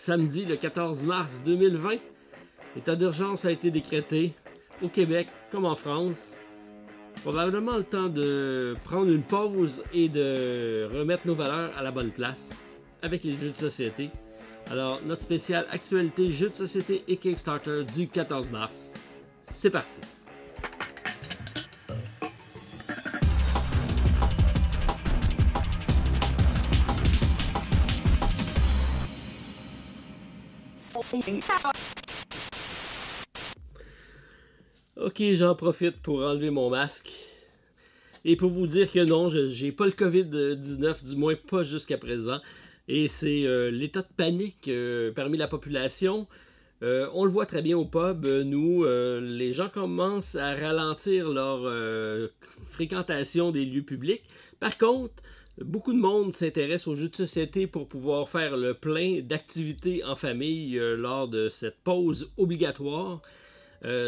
samedi le 14 mars 2020. L'état d'urgence a été décrété au Québec comme en France. Probablement le temps de prendre une pause et de remettre nos valeurs à la bonne place avec les jeux de société. Alors, notre spécial actualité jeux de société et Kickstarter du 14 mars. C'est parti! Ok, j'en profite pour enlever mon masque et pour vous dire que non, j'ai pas le COVID-19, du moins pas jusqu'à présent. Et c'est l'état de panique parmi la population. On le voit très bien au pub, nous, les gens commencent à ralentir leur fréquentation des lieux publics. Par contre, beaucoup de monde s'intéresse aux jeux de société pour pouvoir faire le plein d'activités en famille lors de cette pause obligatoire.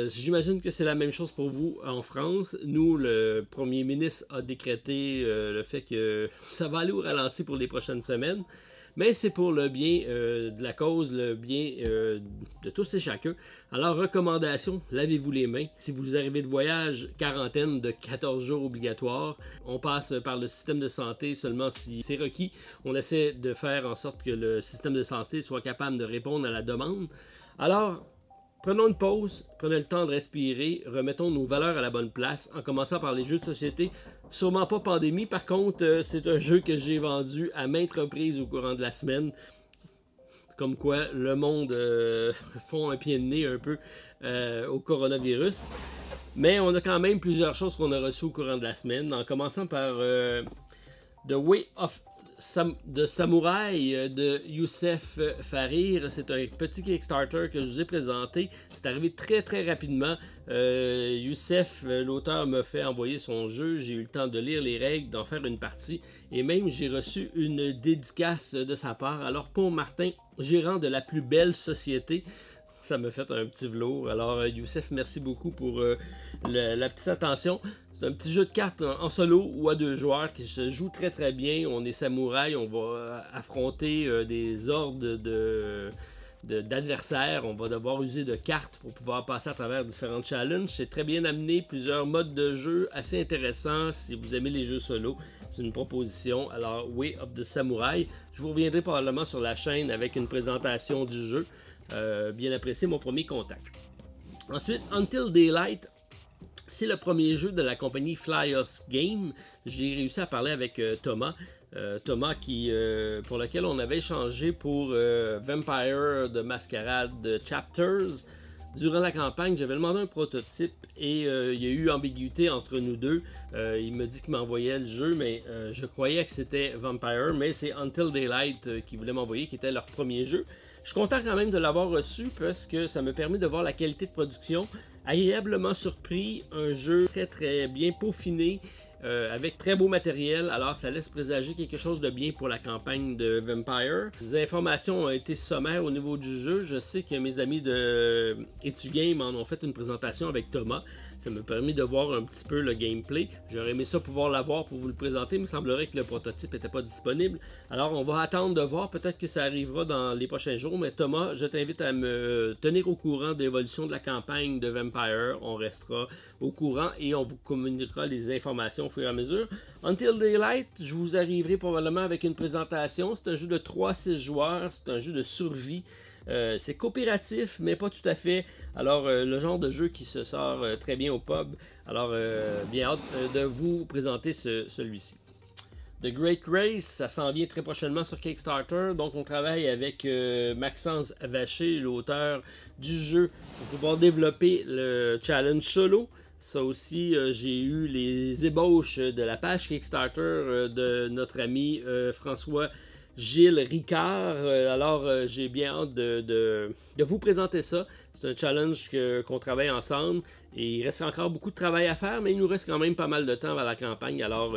J'imagine que c'est la même chose pour vous en France. Nous, le premier ministre a décrété le fait que ça va aller au ralenti pour les prochaines semaines. Mais c'est pour le bien de la cause, le bien de tous et chacun. Alors, recommandation, lavez-vous les mains. Si vous arrivez de voyage, quarantaine de 14 jours obligatoire. On passe par le système de santé seulement si c'est requis. On essaie de faire en sorte que le système de santé soit capable de répondre à la demande. Alors, prenons une pause, prenez le temps de respirer, remettons nos valeurs à la bonne place en commençant par les jeux de société. Sûrement pas Pandémie, par contre, c'est un jeu que j'ai vendu à maintes reprises au courant de la semaine. Comme quoi, le monde font un pied de nez un peu au coronavirus. Mais on a quand même plusieurs choses qu'on a reçues au courant de la semaine, en commençant par The Way of de Samouraï de Youssef Farir. C'est un petit Kickstarter que je vous ai présenté. C'est arrivé très rapidement. Youssef, l'auteur, m'a fait envoyer son jeu. J'ai eu le temps de lire les règles, d'en faire une partie. Et même, j'ai reçu une dédicace de sa part. Alors, pour Martin, gérant de la plus belle société, ça me fait un petit velours. Alors, Youssef, merci beaucoup pour la petite attention. C'est un petit jeu de cartes en solo ou à 2 joueurs qui se joue très bien. On est samouraï, on va affronter des hordes d'adversaires. On va devoir user de cartes pour pouvoir passer à travers différents challenges. C'est très bien amené, plusieurs modes de jeu assez intéressants si vous aimez les jeux solo. C'est une proposition. Alors, Way of the Samurai. Je vous reviendrai probablement sur la chaîne avec une présentation du jeu. Bien apprécié, mon premier contact. Ensuite, Until Daylight. C'est le premier jeu de la compagnie Flyos Game. J'ai réussi à parler avec Thomas. Thomas pour lequel on avait échangé pour Vampire the Masquerade Chapters. Durant la campagne, j'avais demandé un prototype et il y a eu ambiguïté entre nous deux. Il me dit qu'il m'envoyait le jeu, mais je croyais que c'était Vampire, mais c'est Until Daylight qui voulait m'envoyer, qui était leur premier jeu. Je suis content quand même de l'avoir reçu parce que ça me permet de voir la qualité de production. Agréablement surpris, un jeu très bien peaufiné, avec très beau matériel, alors ça laisse présager quelque chose de bien pour la campagne de Vampire. Les informations ont été sommaires au niveau du jeu. Je sais que mes amis de Etugame en ont fait une présentation avec Thomas. Ça m'a permis de voir un petit peu le gameplay. J'aurais aimé ça pouvoir l'avoir pour vous le présenter, mais il semblerait que le prototype n'était pas disponible. Alors on va attendre de voir, peut-être que ça arrivera dans les prochains jours. Mais Thomas, je t'invite à me tenir au courant de l'évolution de la campagne de Vampire. On restera au courant et on vous communiquera les informations au fur et à mesure. Until Daylight, je vous arriverai probablement avec une présentation. C'est un jeu de 3-6 joueurs, c'est un jeu de survie. C'est coopératif, mais pas tout à fait. Alors, le genre de jeu qui se sort très bien au pub. Alors, bien hâte de vous présenter celui-ci. The Great Race, ça s'en vient très prochainement sur Kickstarter. Donc, on travaille avec Maxence Vacher, l'auteur du jeu, pour pouvoir développer le challenge solo. Ça aussi, j'ai eu les ébauches de la page Kickstarter de notre ami François Gilles Ricard. Alors, j'ai bien hâte de vous présenter ça. C'est un challenge qu'on travaille ensemble. Et il reste encore beaucoup de travail à faire, mais il nous reste quand même pas mal de temps avant la campagne. Alors,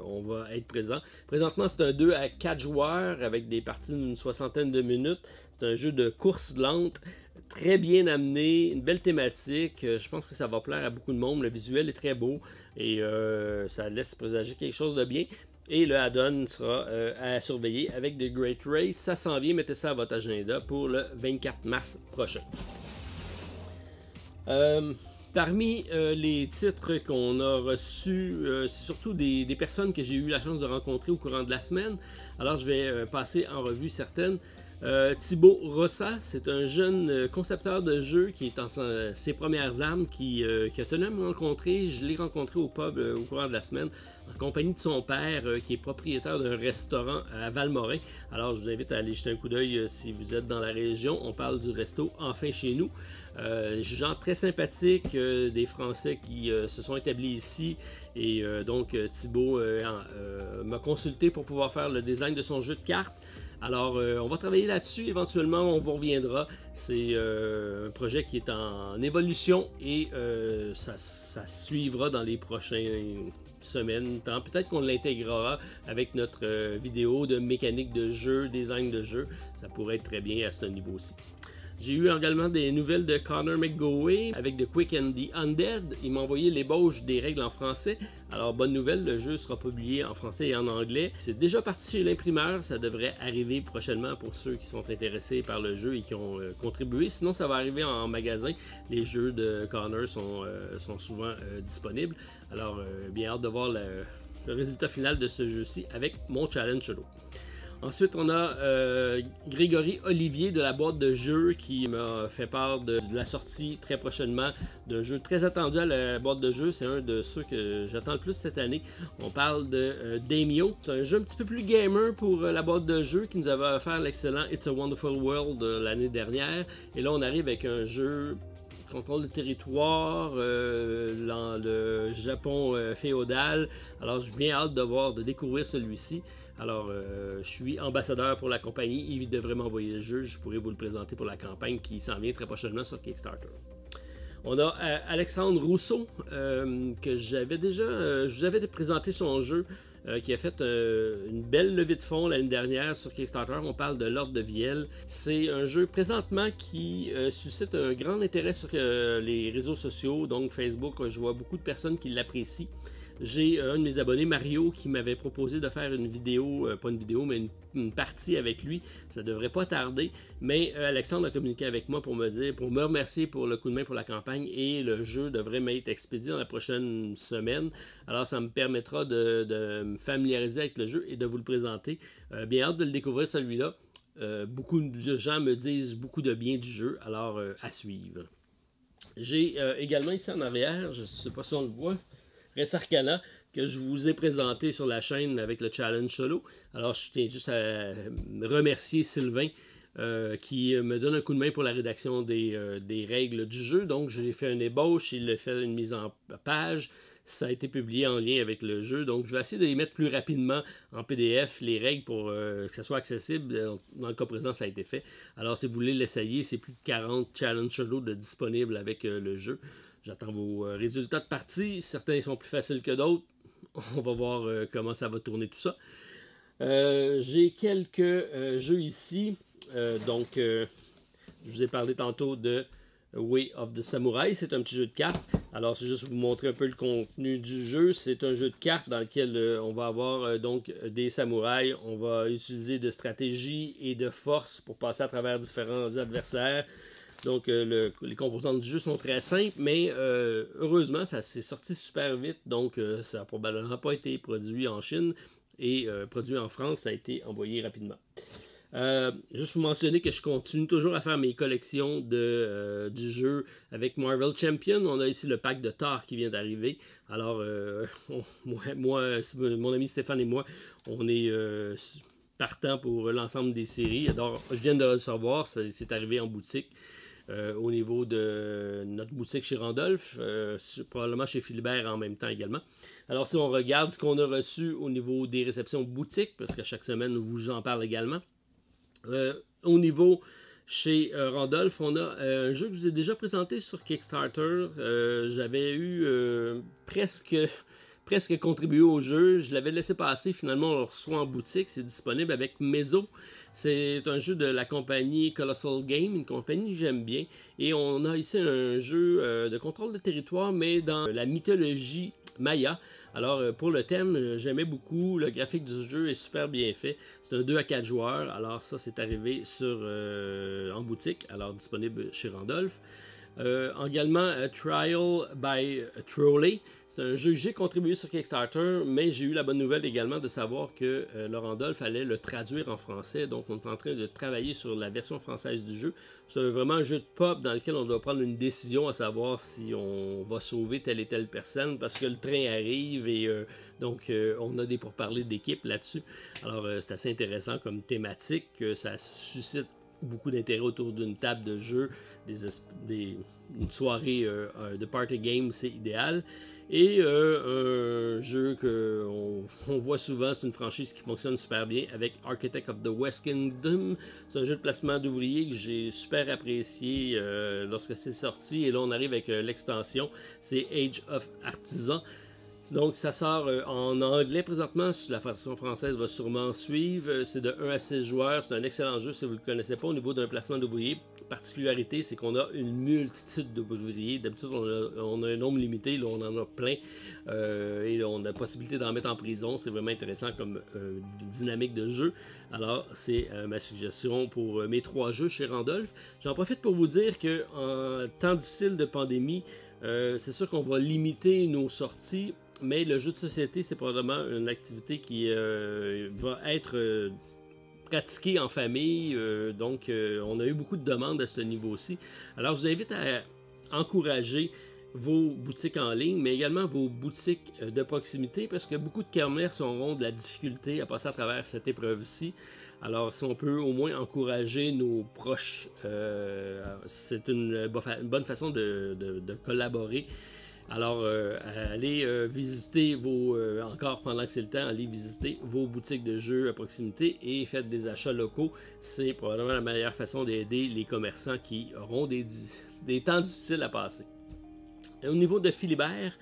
on va être présent. Présentement, c'est un 2 à 4 joueurs avec des parties d'une 60aine de minutes. C'est un jeu de course lente. Très bien amené, une belle thématique. Je pense que ça va plaire à beaucoup de monde. Le visuel est très beau et ça laisse présager quelque chose de bien. Et le add-on sera à surveiller avec The Great Race. Ça s'en vient, mettez ça à votre agenda pour le 24 mars prochain. Parmi les titres qu'on a reçus, c'est surtout des personnes que j'ai eu la chance de rencontrer au courant de la semaine. Alors je vais passer en revue certaines. Thibaut Rossa, c'est un jeune concepteur de jeux qui est en ses premières armes, qui a tenu à me rencontrer. Je l'ai rencontré au pub au courant de la semaine, en compagnie de son père, qui est propriétaire d'un restaurant à Valmorin. Alors je vous invite à aller jeter un coup d'œil si vous êtes dans la région. On parle du resto Enfin Chez Nous. Gens très sympathiques, des Français qui se sont établis ici. Et donc Thibaut m'a consulté pour pouvoir faire le design de son jeu de cartes. Alors, on va travailler là-dessus, éventuellement, on vous reviendra. C'est un projet qui est en évolution et ça suivra dans les prochaines semaines. Peut-être qu'on l'intégrera avec notre vidéo de mécanique de jeu, design de jeu. Ça pourrait être très bien à ce niveau-ci. J'ai eu également des nouvelles de Connor McGoway avec The Quick and the Undead. Il m'a envoyé l'ébauche des règles en français. Alors, bonne nouvelle, le jeu sera publié en français et en anglais. C'est déjà parti chez l'imprimeur, ça devrait arriver prochainement pour ceux qui sont intéressés par le jeu et qui ont contribué. Sinon, ça va arriver en magasin. Les jeux de Connor sont souvent disponibles. Alors, bien hâte de voir le résultat final de ce jeu-ci avec mon challenge solo. Ensuite, on a Grégory Olivier de la boîte de jeux qui m'a fait part de la sortie très prochainement d'un jeu très attendu à la boîte de jeux. C'est un de ceux que j'attends le plus cette année. On parle de Daimyo. C'est un jeu un petit peu plus gamer pour la boîte de jeux qui nous avait offert l'excellent It's a Wonderful World l'année dernière. Et là, on arrive avec un jeu contrôle de territoire, le Japon féodal. Alors, j'ai bien hâte de découvrir celui-ci. Alors, je suis ambassadeur pour la compagnie. Il devrait m'envoyer le jeu. Je pourrais vous le présenter pour la campagne qui s'en vient très prochainement sur Kickstarter. On a Alexandre Rousseau, que je vous avais présenté son jeu, qui a fait une belle levée de fonds l'année dernière sur Kickstarter. On parle de l'Ordre de Viel. C'est un jeu présentement qui suscite un grand intérêt sur les réseaux sociaux, donc Facebook. Je vois beaucoup de personnes qui l'apprécient. J'ai un de mes abonnés, Mario, qui m'avait proposé de faire une vidéo, pas une vidéo, mais une partie avec lui. Ça devrait pas tarder. Mais Alexandre a communiqué avec moi pour me remercier pour le coup de main pour la campagne et le jeu devrait m'être expédié dans la prochaine semaine. Alors ça me permettra de me familiariser avec le jeu et de vous le présenter. Bien hâte de le découvrir celui-là. Beaucoup de gens me disent beaucoup de bien du jeu, alors à suivre. J'ai également ici en arrière, je ne sais pas si on le voit, Res Arcana, que je vous ai présenté sur la chaîne avec le challenge solo. Alors, je tiens juste à remercier Sylvain qui me donne un coup de main pour la rédaction des règles du jeu. Donc, j'ai fait une ébauche, il a fait une mise en page. Ça a été publié en lien avec le jeu. Donc, je vais essayer de les mettre plus rapidement en PDF, les règles, pour que ça soit accessible. Dans le cas présent, ça a été fait. Alors, si vous voulez l'essayer, c'est plus de 40 challenge solo de disponibles avec le jeu. J'attends vos résultats de partie. Certains sont plus faciles que d'autres. On va voir comment ça va tourner tout ça. J'ai quelques jeux ici. Je vous ai parlé tantôt de Way of the Samurai. C'est un petit jeu de cartes. Alors, c'est juste vous montrer un peu le contenu du jeu. C'est un jeu de cartes dans lequel on va avoir donc des samouraïs. On va utiliser de stratégie et de force pour passer à travers différents adversaires. Donc, les composantes du jeu sont très simples, mais heureusement, ça s'est sorti super vite. Donc, ça n'a probablement pas été produit en Chine et produit en France, ça a été envoyé rapidement. Juste vous mentionner que je continue toujours à faire mes collections du jeu avec Marvel Champion. On a ici le pack de Thor qui vient d'arriver. Alors, mon ami Stéphane et moi, on est partant pour l'ensemble des séries. Alors, je viens de le recevoir, c'est arrivé en boutique. Au niveau de notre boutique chez Randolph, probablement chez Philibert en même temps également. Alors si on regarde ce qu'on a reçu au niveau des réceptions boutiques, parce que chaque semaine nous vous en parle également, au niveau chez Randolph, on a un jeu que je vous ai déjà présenté sur Kickstarter. J'avais eu presque contribué au jeu, je l'avais laissé passer, finalement on le reçoit en boutique, c'est disponible avec Mezzo. C'est un jeu de la compagnie Colossal Game, une compagnie que j'aime bien. Et on a ici un jeu de contrôle de territoire, mais dans la mythologie maya. Alors, pour le thème, j'aimais beaucoup. Le graphique du jeu est super bien fait. C'est un 2 à 4 joueurs. Alors, ça, c'est arrivé en boutique, alors disponible chez Randolph. Également, Trial by Trolley. C'est un jeu que j'ai contribué sur Kickstarter, mais j'ai eu la bonne nouvelle également de savoir que le Randolph allait le traduire en français. Donc, on est en train de travailler sur la version française du jeu. C'est vraiment un jeu de pop dans lequel on doit prendre une décision à savoir si on va sauver telle et telle personne parce que le train arrive et donc on a des pourparlers d'équipe là-dessus. Alors, c'est assez intéressant comme thématique. Ça suscite beaucoup d'intérêt autour d'une table de jeu, une soirée de party game, c'est idéal. Et un jeu qu'on voit souvent, c'est une franchise qui fonctionne super bien avec Architect of the West Kingdom. C'est un jeu de placement d'ouvriers que j'ai super apprécié lorsque c'est sorti. Et là, on arrive avec l'extension, c'est Age of Artisan. Donc, ça sort en anglais présentement. La version française va sûrement suivre. C'est de 1 à 6 joueurs. C'est un excellent jeu si vous ne le connaissez pas. Au niveau d'un placement d'ouvriers, particularité, c'est qu'on a une multitude d'ouvriers. D'habitude, on a un nombre limité. Là, on en a plein. Et on a la possibilité d'en mettre en prison. C'est vraiment intéressant comme dynamique de jeu. Alors, c'est ma suggestion pour mes 3 jeux chez Randolph. J'en profite pour vous dire qu'en temps difficile de pandémie, c'est sûr qu'on va limiter nos sorties. Mais le jeu de société, c'est probablement une activité qui va être pratiquée en famille. Donc, on a eu beaucoup de demandes à ce niveau-ci. Alors, je vous invite à encourager vos boutiques en ligne, mais également vos boutiques de proximité, parce que beaucoup de commerces auront de la difficulté à passer à travers cette épreuve-ci. Alors, si on peut au moins encourager nos proches, c'est une bonne façon de collaborer. Alors, allez visiter encore pendant que c'est le temps, allez visiter vos boutiques de jeux à proximité et faites des achats locaux. C'est probablement la meilleure façon d'aider les commerçants qui auront des temps difficiles à passer. Et au niveau de Philibert,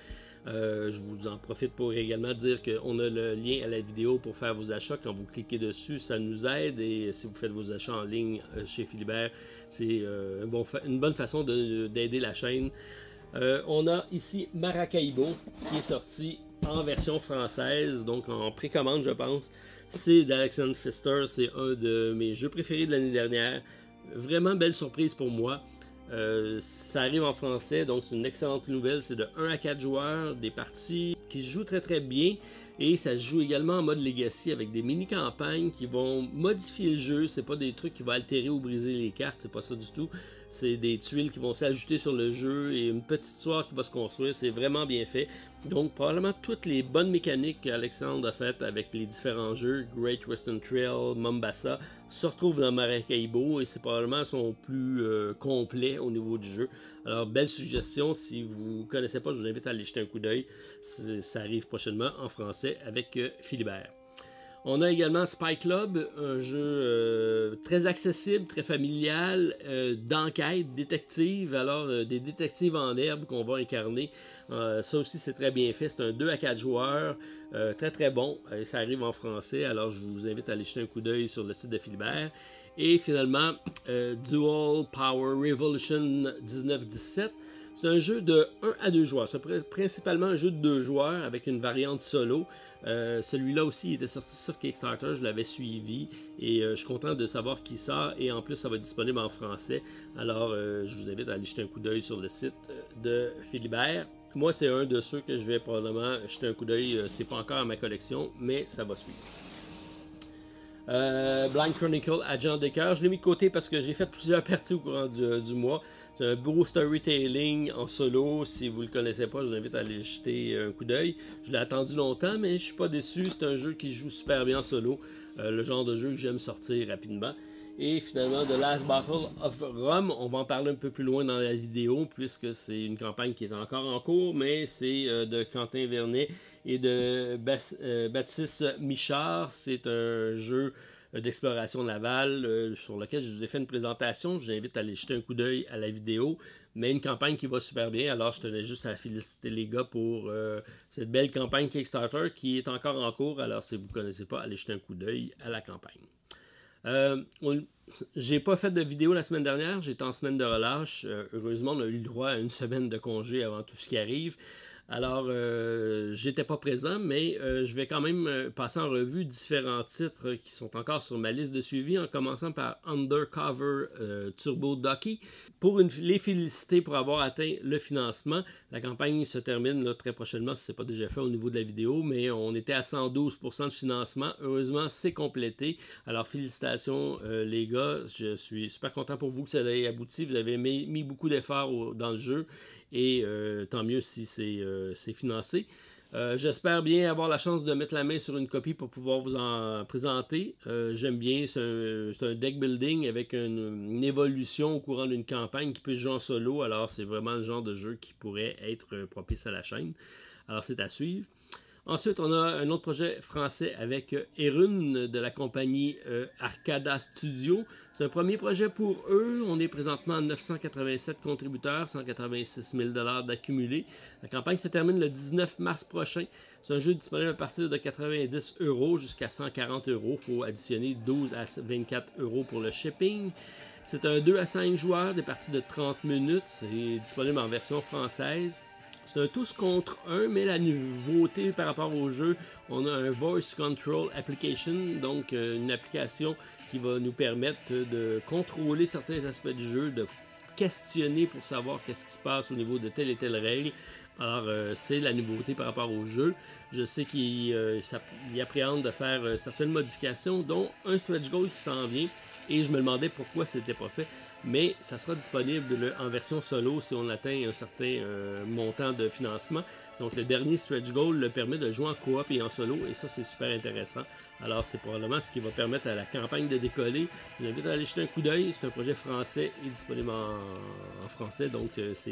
je vous en profite pour également dire qu'on a le lien à la vidéo pour faire vos achats. Quand vous cliquez dessus, ça nous aide. Et si vous faites vos achats en ligne chez Philibert, c'est une bonne façon d'aider la chaîne. On a ici Maracaibo qui est sorti en version française, donc en précommande je pense. C'est d'Alexandre Pfister, c'est un de mes jeux préférés de l'année dernière. Vraiment belle surprise pour moi. Ça arrive en français, donc c'est une excellente nouvelle. C'est de 1 à 4 joueurs, des parties qui se jouent très très bien. Et ça se joue également en mode Legacy avec des mini-campagnes qui vont modifier le jeu. C'est pas des trucs qui vont altérer ou briser les cartes, c'est pas ça du tout. C'est des tuiles qui vont s'ajouter sur le jeu et une petite histoire qui va se construire. C'est vraiment bien fait. Donc probablement toutes les bonnes mécaniques qu'Alexandre a faites avec les différents jeux, Great Western Trail, Mombasa, se retrouvent dans Maracaibo et c'est probablement son plus complet au niveau du jeu. Alors belle suggestion, si vous ne connaissez pas, je vous invite à aller jeter un coup d'œil. Ça arrive prochainement en français avec Philibert. On a également Spy Club, un jeu très accessible, très familial, d'enquête, détective. Alors, des détectives en herbe qu'on va incarner. Ça aussi, c'est très bien fait. C'est un 2 à 4 joueurs, très très bon. Ça arrive en français, alors je vous invite à aller jeter un coup d'œil sur le site de Philibert. Et finalement, Dual Power Revolution 1917. C'est un jeu de 1 à 2 joueurs. C'est principalement un jeu de 2 joueurs avec une variante solo. Celui-là aussi était sorti sur Kickstarter, je l'avais suivi et je suis content de savoir qu'il sort et en plus ça va être disponible en français. Alors je vous invite à aller jeter un coup d'œil sur le site de Philibert. Moi c'est un de ceux que je vais probablement jeter un coup d'œil, c'est pas encore à ma collection mais ça va suivre. Blind Chronicle, Agent de cœur, je l'ai mis de côté parce que j'ai fait plusieurs parties au courant du mois. C'est un beau storytelling en solo. Si vous ne le connaissez pas, je vous invite à aller jeter un coup d'œil. Je l'ai attendu longtemps, mais je ne suis pas déçu. C'est un jeu qui joue super bien en solo. Le genre de jeu que j'aime sortir rapidement. Et finalement, The Last Battle of Rome, on va en parler un peu plus loin dans la vidéo, puisque c'est une campagne qui est encore en cours, mais c'est de Quentin Vernet et de Baptiste Michard. C'est un jeu d'exploration navale sur lequel je vous ai fait une présentation. Je vous invite à aller jeter un coup d'œil à la vidéo, mais une campagne qui va super bien. Alors je tenais juste à féliciter les gars pour cette belle campagne Kickstarter qui est encore en cours. Alors si vous ne connaissez pas, allez jeter un coup d'œil à la campagne. J'ai pas fait de vidéo la semaine dernière, j'étais en semaine de relâche. Heureusement, on a eu le droit à une semaine de congé avant tout ce qui arrive. Alors, j'étais pas présent, mais je vais quand même passer en revue différents titres qui sont encore sur ma liste de suivi, en commençant par Undercover Turbo Ducky. Pour les féliciter pour avoir atteint le financement. La campagne se termine là, très prochainement, si ce n'est pas déjà fait au niveau de la vidéo, mais on était à 112% de financement. Heureusement, c'est complété. Alors, félicitations les gars, je suis super content pour vous que ça ait abouti. Vous avez mis beaucoup d'efforts dans le jeu. Et tant mieux si c'est financé. J'espère bien avoir la chance de mettre la main sur une copie pour pouvoir vous en présenter. J'aime bien, c'est un deck building avec une évolution au courant d'une campagne qui peut se jouer en solo. Alors c'est vraiment le genre de jeu qui pourrait être propice à la chaîne. Alors c'est à suivre. Ensuite, on a un autre projet français avec Erun de la compagnie Arcada Studio. C'est un premier projet pour eux. On est présentement à 987 contributeurs, 186 000 $ d'accumulés. La campagne se termine le 19 mars prochain. C'est un jeu disponible à partir de 90 € jusqu'à 140 €. Il faut additionner 12 à 24 € pour le shipping. C'est un 2 à 5 joueurs, des parties de 30 minutes. C'est disponible en version française. C'est un tous contre un, mais la nouveauté par rapport au jeu, on a un Voice Control Application, donc une application qui va nous permettre de contrôler certains aspects du jeu, de questionner pour savoir qu'est-ce qui se passe au niveau de telle et telle règle. Alors, c'est la nouveauté par rapport au jeu. Je sais qu'il appréhende de faire certaines modifications, dont un stretch goal qui s'en vient, et je me demandais pourquoi c'était pas fait. Mais ça sera disponible en version solo si on atteint un certain montant de financement. Donc le dernier stretch goal le permet de jouer en coop et en solo, et ça c'est super intéressant. Alors c'est probablement ce qui va permettre à la campagne de décoller. Je vous invite à aller jeter un coup d'œil. C'est un projet français et disponible en français, donc c'est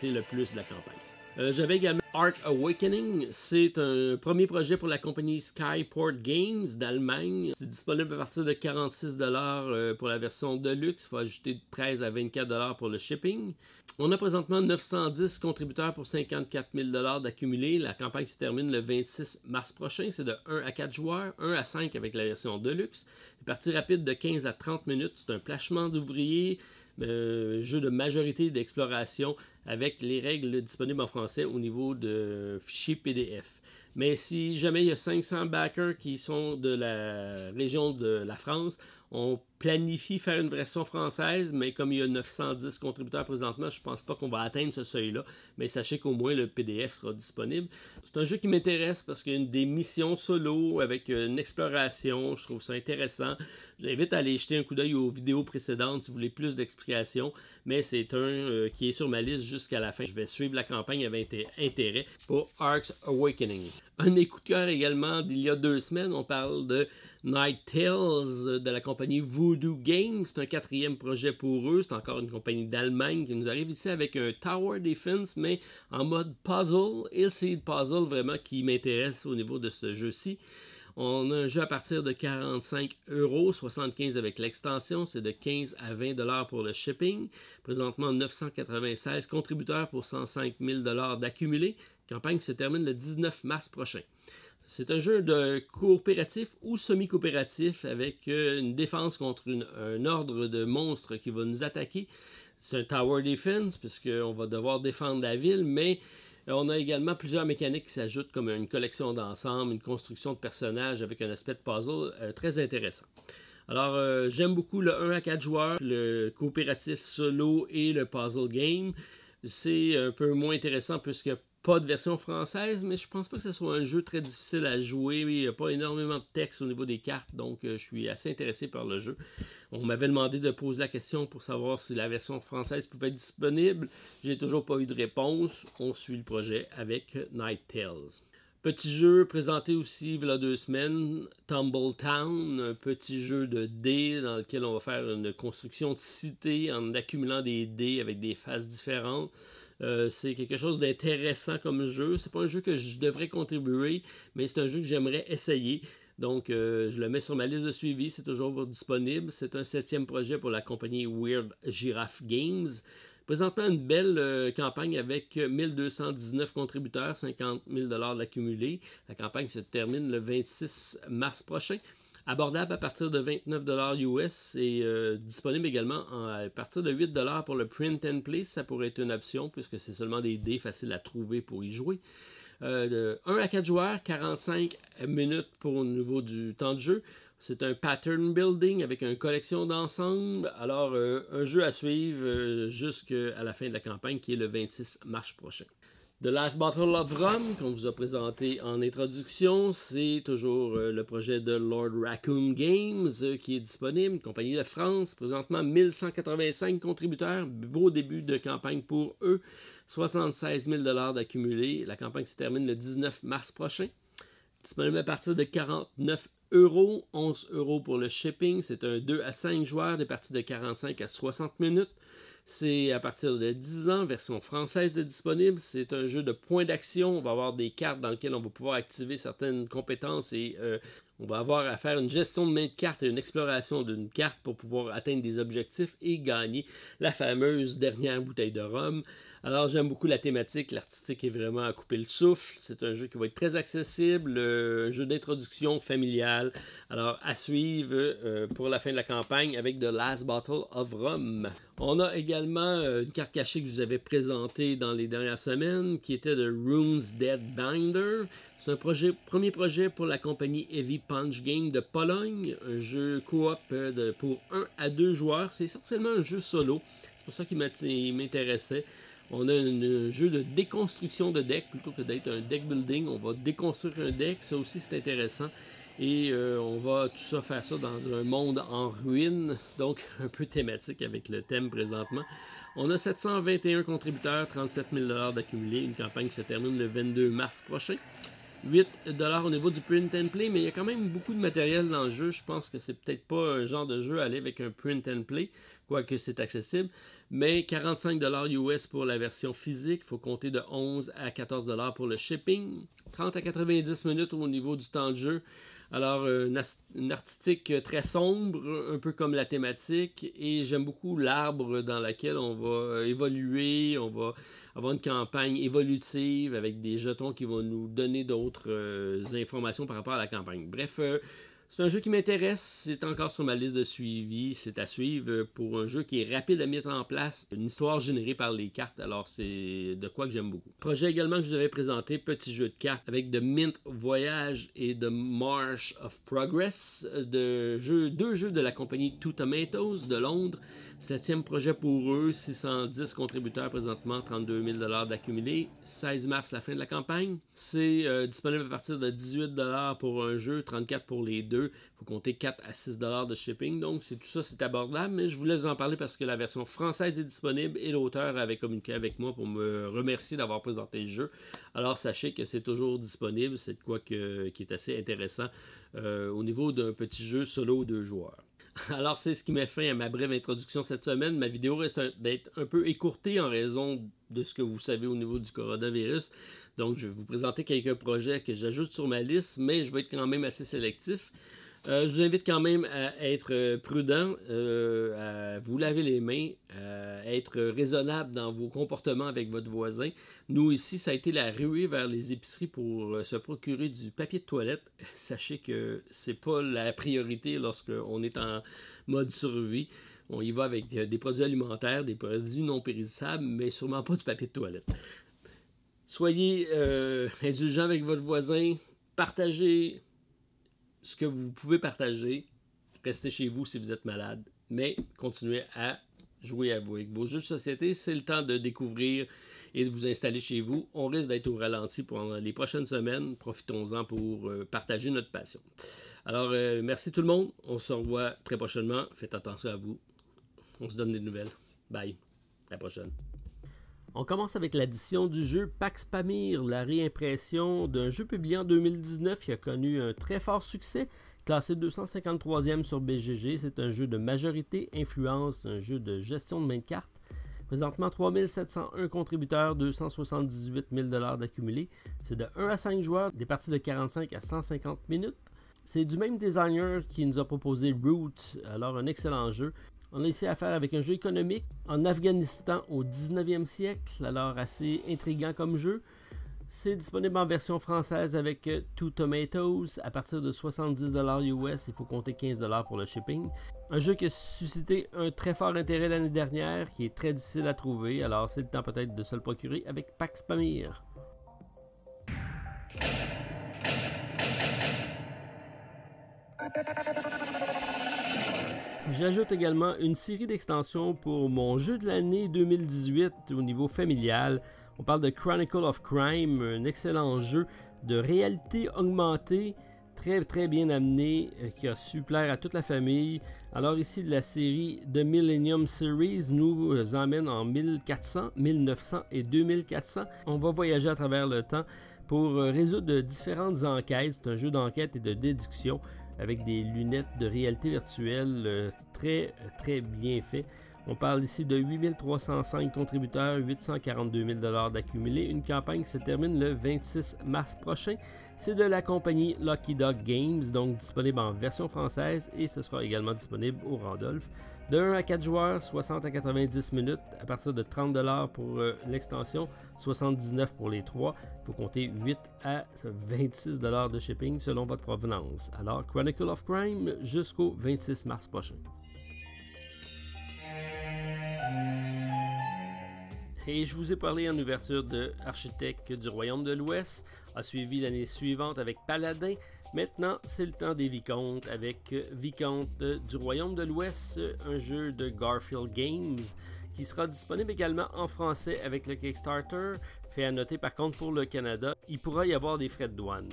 le plus de la campagne. J'avais également Ark Awakening. C'est un premier projet pour la compagnie Skyport Games d'Allemagne. C'est disponible à partir de 46 $ pour la version Deluxe. Il faut ajouter 13 à 24 $ pour le shipping. On a présentement 910 contributeurs pour 54 000 $ d'accumulés. La campagne se termine le 26 mars prochain. C'est de 1 à 4 joueurs, 1 à 5 avec la version Deluxe. Les parties rapides de 15 à 30 minutes. C'est un placement d'ouvriers. Jeu de majorité d'exploration avec les règles disponibles en français au niveau de fichiers PDF. Mais si jamais il y a 500 backers qui sont de la région de la France, on planifie faire une version française, mais comme il y a 910 contributeurs présentement, je ne pense pas qu'on va atteindre ce seuil-là. Mais sachez qu'au moins le PDF sera disponible. C'est un jeu qui m'intéresse parce qu'il y a des missions solo avec une exploration. Je trouve ça intéressant. J'invite à aller jeter un coup d'œil aux vidéos précédentes si vous voulez plus d'explications. Mais c'est un qui est sur ma liste jusqu'à la fin. Je vais suivre la campagne avec intérêt pour Ark Awakening. Un de mes coups de cœur également d'il y a 2 semaines, on parle de Night Tales de la compagnie Voodoo Games. C'est un 4e projet pour eux. C'est encore une compagnie d'Allemagne qui nous arrive ici avec un Tower Defense, mais en mode puzzle. Et c'est le puzzle vraiment qui m'intéresse au niveau de ce jeu-ci. On a un jeu à partir de 45 €, 75 avec l'extension, c'est de 15 à 20 $ pour le shipping. Présentement, 996 contributeurs pour 105 000 $ d'accumulés. Campagne qui se termine le 19 mars prochain. C'est un jeu de coopératif ou semi-coopératif avec une défense contre un ordre de monstres qui va nous attaquer. C'est un Tower Defense puisqu'on va devoir défendre la ville, mais on a également plusieurs mécaniques qui s'ajoutent comme une collection d'ensemble, une construction de personnages avec un aspect de puzzle très intéressant. Alors j'aime beaucoup le 1 à 4 joueurs, le coopératif solo et le puzzle game. C'est un peu moins intéressant puisque pas de version française, mais je pense pas que ce soit un jeu très difficile à jouer. Il n'y a pas énormément de texte au niveau des cartes, donc je suis assez intéressé par le jeu. On m'avait demandé de poser la question pour savoir si la version française pouvait être disponible. J'ai toujours pas eu de réponse. On suit le projet avec Night Tales. Petit jeu présenté aussi il y a 2 semaines, Tumble Town, un petit jeu de dés dans lequel on va faire une construction de cité en accumulant des dés avec des faces différentes. C'est quelque chose d'intéressant comme jeu. C'est pas un jeu que je devrais contribuer, mais c'est un jeu que j'aimerais essayer. Donc, je le mets sur ma liste de suivi. C'est toujours disponible. C'est un 7e projet pour la compagnie Weird Giraffe Games. Présentement, une belle campagne avec 1219 contributeurs, 50 000 $ d'accumulés. La campagne se termine le 26 mars prochain. abordable à partir de 29$ US et disponible également à partir de 8$ pour le print and play. Ça pourrait être une option puisque c'est seulement des dés faciles à trouver pour y jouer. De 1 à 4 joueurs, 45 minutes pour au niveau du temps de jeu. C'est un pattern building avec une collection d'ensemble. Alors, un jeu à suivre jusqu'à la fin de la campagne qui est le 26 mars prochain. The Last Bottle of Rum, qu'on vous a présenté en introduction, c'est toujours le projet de Lord Raccoon Games qui est disponible, une compagnie de France, présentement 1185 contributeurs, beau début de campagne pour eux, 76 000 $ d'accumulés. La campagne se termine le 19 mars prochain. Disponible à partir de 49 €, 11 € pour le shipping. C'est un 2 à 5 joueurs, des parties de 45 à 60 minutes. C'est à partir de 10 ans, version française de disponible. C'est un jeu de points d'action. On va avoir des cartes dans lesquelles on va pouvoir activer certaines compétences et on va avoir à faire une gestion de main de cartes et une exploration d'une carte pour pouvoir atteindre des objectifs et gagner la fameuse dernière bouteille de rhum. Alors j'aime beaucoup la thématique, l'artistique est vraiment à couper le souffle. C'est un jeu qui va être très accessible, un jeu d'introduction familial. Alors à suivre pour la fin de la campagne avec The Last Bottle of Rum. On a également une carte cachée que je vous avais présentée dans les dernières semaines qui était de Rune's Dead Binder. C'est un premier projet pour la compagnie Heavy Punch Game de Pologne. Un jeu coop pour 1 à 2 joueurs. C'est essentiellement un jeu solo. C'est pour ça qu'il m'intéressait. On a un jeu de déconstruction de deck plutôt que d'être un deck building. On va déconstruire un deck. Ça aussi, c'est intéressant. Et on va tout ça faire ça dans un monde en ruine. Donc, un peu thématique avec le thème présentement. On a 721 contributeurs, 37 000 $ d'accumulés. Une campagne qui se termine le 22 mars prochain. 8$ au niveau du print and play, mais il y a quand même beaucoup de matériel dans le jeu. Je pense que c'est peut-être pas un genre de jeu à aller avec un print and play, quoique c'est accessible. Mais 45$ US pour la version physique. Il faut compter de 11 à 14$ pour le shipping. 30 à 90 minutes au niveau du temps de jeu. Alors, une artistique très sombre, un peu comme la thématique. Et j'aime beaucoup l'arbre dans lequel on va évoluer. On va avoir une campagne évolutive avec des jetons qui vont nous donner d'autres informations par rapport à la campagne. Bref, c'est un jeu qui m'intéresse, c'est encore sur ma liste de suivi, c'est à suivre pour un jeu qui est rapide à mettre en place, une histoire générée par les cartes, alors c'est de quoi que j'aime beaucoup. Projet également que je vous avais présenté, petit jeu de cartes avec The Mint Voyage et The Marsh of Progress, deux jeux de la compagnie Two Tomatoes de Londres. 7e projet pour eux, 610 contributeurs présentement, 32 000 $ d'accumulés. 16 mars, la fin de la campagne. C'est disponible à partir de 18 $ pour un jeu, 34 pour les deux. Il faut compter 4 à 6 $ de shipping. Donc, tout ça, c'est abordable. Mais je voulais vous en parler parce que la version française est disponible et l'auteur avait communiqué avec moi pour me remercier d'avoir présenté le jeu. Alors, sachez que c'est toujours disponible. C'est de quoi qui est assez intéressant au niveau d'un petit jeu solo 2 joueurs. Alors, c'est ce qui met fin à ma brève introduction cette semaine. Ma vidéo risque d'être un peu écourtée en raison de ce que vous savez au niveau du coronavirus. Donc, je vais vous présenter quelques projets que j'ajoute sur ma liste, mais je vais être quand même assez sélectif. Je vous invite quand même à être prudent, à vous laver les mains, à être raisonnable dans vos comportements avec votre voisin. Nous ici, ça a été la ruée vers les épiceries pour se procurer du papier de toilette. Sachez que c'est pas la priorité lorsqu'on est en mode survie. On y va avec des produits alimentaires, des produits non périssables, mais sûrement pas du papier de toilette. Soyez indulgents avec votre voisin, partagez ce que vous pouvez partager, restez chez vous si vous êtes malade, mais continuez à jouer avec vos jeux de société. C'est le temps de découvrir et de vous installer chez vous. On risque d'être au ralenti pendant les prochaines semaines. Profitons-en pour partager notre passion. Alors, merci tout le monde. On se revoit très prochainement. Faites attention à vous. On se donne des nouvelles. Bye. À la prochaine. On commence avec l'addition du jeu Pax Pamir, la réimpression d'un jeu publié en 2019 qui a connu un très fort succès, classé 253e sur BGG. C'est un jeu de majorité, influence, un jeu de gestion de main de cartes. Présentement, 3701 contributeurs, 278 000 $ d'accumulés. C'est de 1 à 5 joueurs, des parties de 45 à 150 minutes. C'est du même designer qui nous a proposé Root, alors un excellent jeu. On a ici affaire avec un jeu économique en Afghanistan au 19e siècle, alors assez intriguant comme jeu. C'est disponible en version française avec Two Tomatoes à partir de 70$ US. Il faut compter 15$ pour le shipping. Un jeu qui a suscité un très fort intérêt l'année dernière, qui est très difficile à trouver. Alors c'est le temps peut-être de se le procurer avec Pax Pamir. J'ajoute également une série d'extensions pour mon jeu de l'année 2018 au niveau familial. On parle de Chronicle of Crime, un excellent jeu de réalité augmentée, très bien amené, qui a su plaire à toute la famille. Alors ici, la série The Millennium Series nous emmène en 1400, 1900 et 2400. On va voyager à travers le temps pour résoudre différentes enquêtes. C'est un jeu d'enquête et de déduction avec des lunettes de réalité virtuelle très bien fait. On parle ici de 8305 contributeurs, 842 000 $ d'accumulés. Une campagne qui se termine le 26 mars prochain. C'est de la compagnie Lucky Dog Games, donc disponible en version française et ce sera également disponible au Randolph. De 1 à 4 joueurs, 60 à 90 minutes, à partir de 30 $ pour l'extension, 79 pour les 3. Il faut compter 8 à 26 $ de shipping selon votre provenance. Alors, Chronicle of Crime jusqu'au 26 mars prochain. Et je vous ai parlé en ouverture de Architecte du Royaume de l'Ouest, a suivi l'année suivante avec Paladin. Maintenant, c'est le temps des Vicomtes avec Vicomte du Royaume de l'Ouest, un jeu de Garfield Games qui sera disponible également en français avec le Kickstarter. Fait à noter par contre pour le Canada, il pourra y avoir des frais de douane.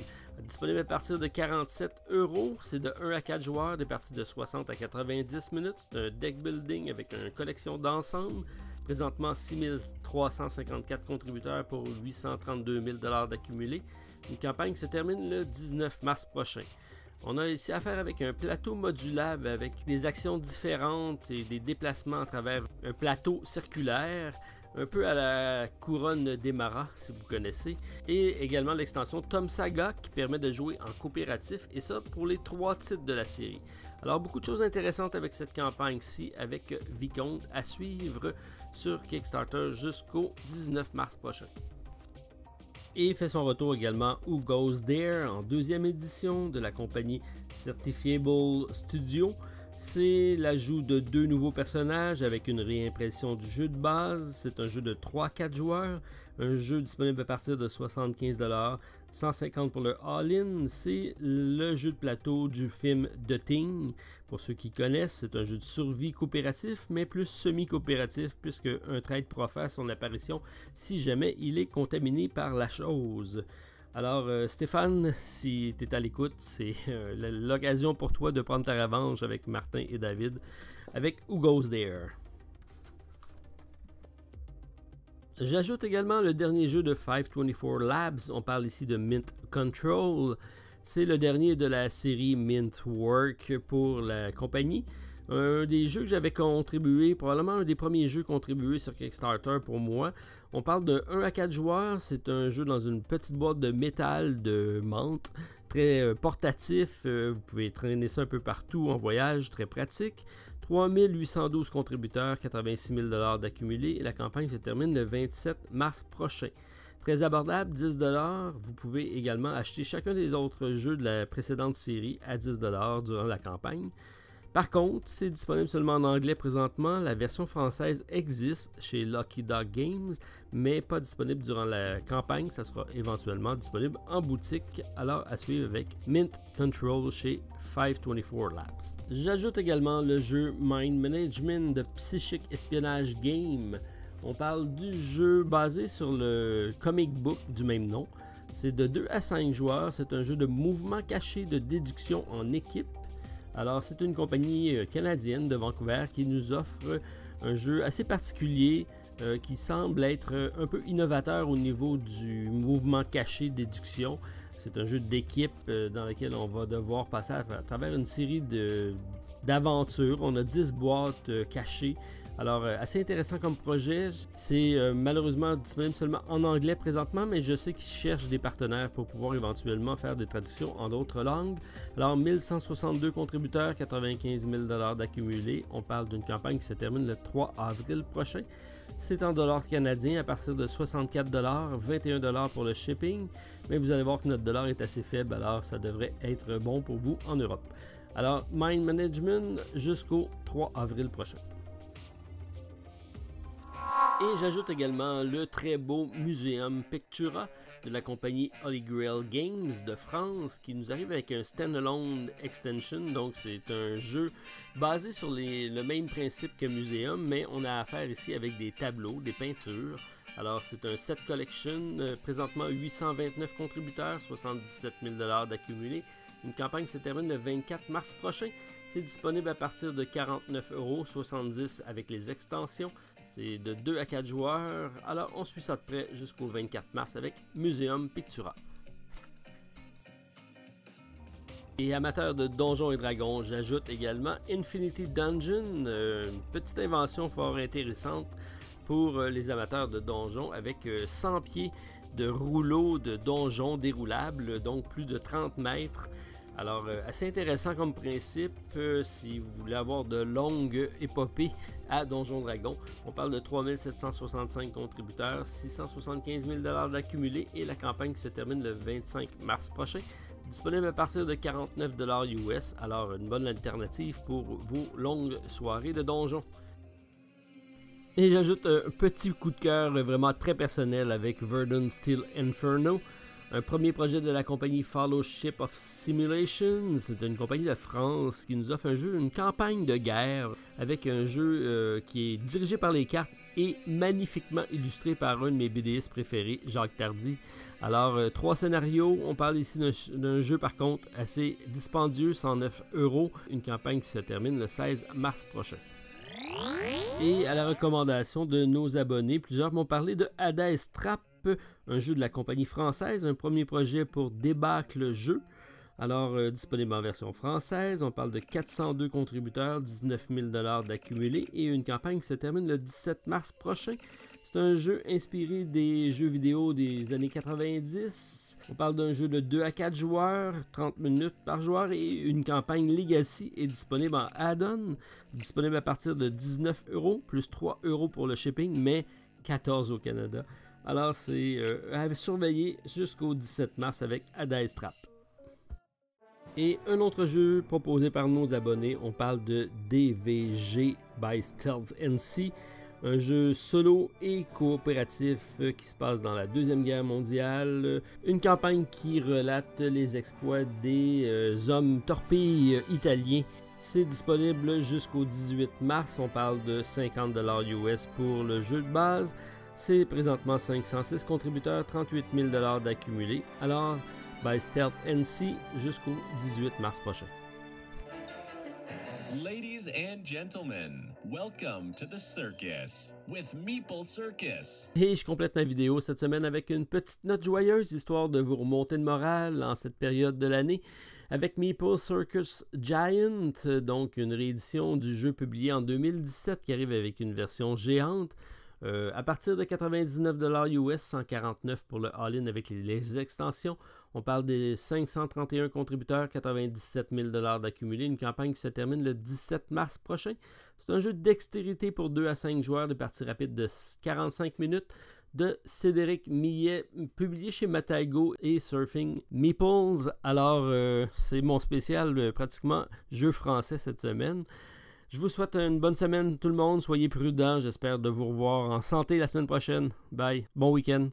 Disponible à partir de 47 €, c'est de 1 à 4 joueurs, des parties de 60 à 90 minutes. C'est un deck building avec une collection d'ensemble. Présentement, 6354 contributeurs pour 832 000 $ d'accumulés. Une campagne qui se termine le 19 mars prochain. On a ici affaire avec un plateau modulable avec des actions différentes et des déplacements à travers un plateau circulaire, un peu à la couronne d'Emara si vous connaissez, et également l'extension Tom Saga qui permet de jouer en coopératif, et ça pour les 3 titres de la série. Alors beaucoup de choses intéressantes avec cette campagne-ci avec Vicomte à suivre sur Kickstarter jusqu'au 19 mars prochain. Et fait son retour également Who Goes There en 2e édition de la compagnie Certifiable Studio. C'est l'ajout de 2 nouveaux personnages avec une réimpression du jeu de base. C'est un jeu de 3-4 joueurs, un jeu disponible à partir de 75 $, 150 pour le all-in. C'est le jeu de plateau du film The Thing. Pour ceux qui connaissent, c'est un jeu de survie coopératif, mais plus semi-coopératif, puisque un trade pourra faire son apparition si jamais il est contaminé par la chose. Alors Stéphane, si tu es à l'écoute, c'est l'occasion pour toi de prendre ta revanche avec Martin et David avec Who Goes There. J'ajoute également le dernier jeu de 524 Labs, on parle ici de Mint Control. C'est le dernier de la série Mint Work pour la compagnie. Un des jeux que j'avais contribué, probablement un des premiers jeux contribués sur Kickstarter pour moi. On parle de 1 à 4 joueurs, c'est un jeu dans une petite boîte de métal de menthe, très portatif, vous pouvez traîner ça un peu partout en voyage, très pratique. 3812 contributeurs, 86 000 $ d'accumulés et la campagne se termine le 27 mars prochain. Très abordable, 10 $. Vous pouvez également acheter chacun des autres jeux de la précédente série à 10 $ durant la campagne. Par contre, c'est disponible seulement en anglais présentement. La version française existe chez Lucky Dog Games, mais pas disponible durant la campagne. Ça sera éventuellement disponible en boutique. Alors à suivre avec Mint Control chez 524 Labs. J'ajoute également le jeu Mind Management de Psychic Espionnage Game. On parle du jeu basé sur le comic book du même nom. C'est de 2 à 5 joueurs. C'est un jeu de mouvement caché de déduction en équipe. Alors, c'est une compagnie canadienne de Vancouver qui nous offre un jeu assez particulier qui semble être un peu innovateur au niveau du mouvement caché déduction. C'est un jeu d'équipe dans lequel on va devoir passer à travers une série d'aventures. On a 10 boîtes cachées Alors, assez intéressant comme projet. C'est malheureusement disponible seulement en anglais présentement, mais je sais qu'ils cherchent des partenaires pour pouvoir éventuellement faire des traductions en d'autres langues. Alors, 1162 contributeurs, 95 000 $ d'accumulés. On parle d'une campagne qui se termine le 3 avril prochain. C'est en dollars canadiens à partir de 64 $, 21 $ pour le shipping. Mais vous allez voir que notre dollar est assez faible, alors ça devrait être bon pour vous en Europe. Alors, Mind Management jusqu'au 3 avril prochain. Et j'ajoute également le très beau Museum Pictura de la compagnie Holy Grail Games de France qui nous arrive avec un standalone extension. Donc c'est un jeu basé sur le même principe que Museum, mais on a affaire ici avec des tableaux, des peintures. Alors c'est un set collection, présentement 829 contributeurs, 77 000 $ d'accumulés. Une campagne se termine le 24 mars prochain. C'est disponible à partir de 49,70 € avec les extensions. C'est de 2 à 4 joueurs. Alors, on suit ça de près jusqu'au 24 mars avec Museum Pictura. Et amateurs de Donjons et Dragons, j'ajoute également Infinity Dungeon, une petite invention fort intéressante pour les amateurs de donjons avec 100 pieds de rouleaux de donjons déroulables, donc plus de 30 mètres. Alors, assez intéressant comme principe si vous voulez avoir de longues épopées à Donjons Dragons. On parle de 3765 contributeurs, 675 000 $ d'accumulés et la campagne se termine le 25 mars prochain. Disponible à partir de 49 $ US, alors une bonne alternative pour vos longues soirées de donjons. Et j'ajoute un petit coup de cœur vraiment très personnel avec Verdun Steel Inferno. Un premier projet de la compagnie Fellowship of Simulations, c'est une compagnie de France qui nous offre un jeu, une campagne de guerre avec un jeu qui est dirigé par les cartes et magnifiquement illustré par un de mes BDistes préférés, Jacques Tardy. Alors, 3 scénarios, on parle ici d'un jeu par contre assez dispendieux, 109 €, une campagne qui se termine le 16 mars prochain. Et à la recommandation de nos abonnés, plusieurs m'ont parlé de Hades Trap, un jeu de la compagnie française, un premier projet pour Débâcle Jeu. Alors, disponible en version française, on parle de 402 contributeurs, 19 000 $ d'accumulés et une campagne qui se termine le 17 mars prochain. C'est un jeu inspiré des jeux vidéo des années 90. On parle d'un jeu de 2 à 4 joueurs, 30 minutes par joueur et une campagne Legacy est disponible en add-on, disponible à partir de 19 €, plus 3 € pour le shipping, mais 14 au Canada. Alors, c'est à surveiller jusqu'au 17 mars avec Hades Trap. Et un autre jeu proposé par nos abonnés, on parle de DVG by Stealth NC, un jeu solo et coopératif qui se passe dans la Deuxième Guerre mondiale, une campagne qui relate les exploits des hommes torpilles italiens. C'est disponible jusqu'au 18 mars, on parle de 50 $ US pour le jeu de base. C'est présentement 506 contributeurs, 38 000 $ d'accumulés. Alors, by Stealth NC jusqu'au 18 mars prochain. Ladies and gentlemen, welcome to the circus with Meeple Circus. Et je complète ma vidéo cette semaine avec une petite note joyeuse, histoire de vous remonter le moral en cette période de l'année. Avec Meeple Circus Giant, donc une réédition du jeu publié en 2017 qui arrive avec une version géante. À partir de 99 $ US, 149 pour le all-in avec les extensions. On parle des 531 contributeurs, 97 000 $ d'accumulés. Une campagne qui se termine le 17 mars prochain. C'est un jeu de dextérité pour 2 à 5 joueurs de partie rapide de 45 minutes de Cédric Millet, publié chez Matago et Surfing Meeples. Alors, c'est mon spécial pratiquement jeu français cette semaine. Je vous souhaite une bonne semaine tout le monde, soyez prudents, j'espère de vous revoir en santé la semaine prochaine. Bye, bon week-end.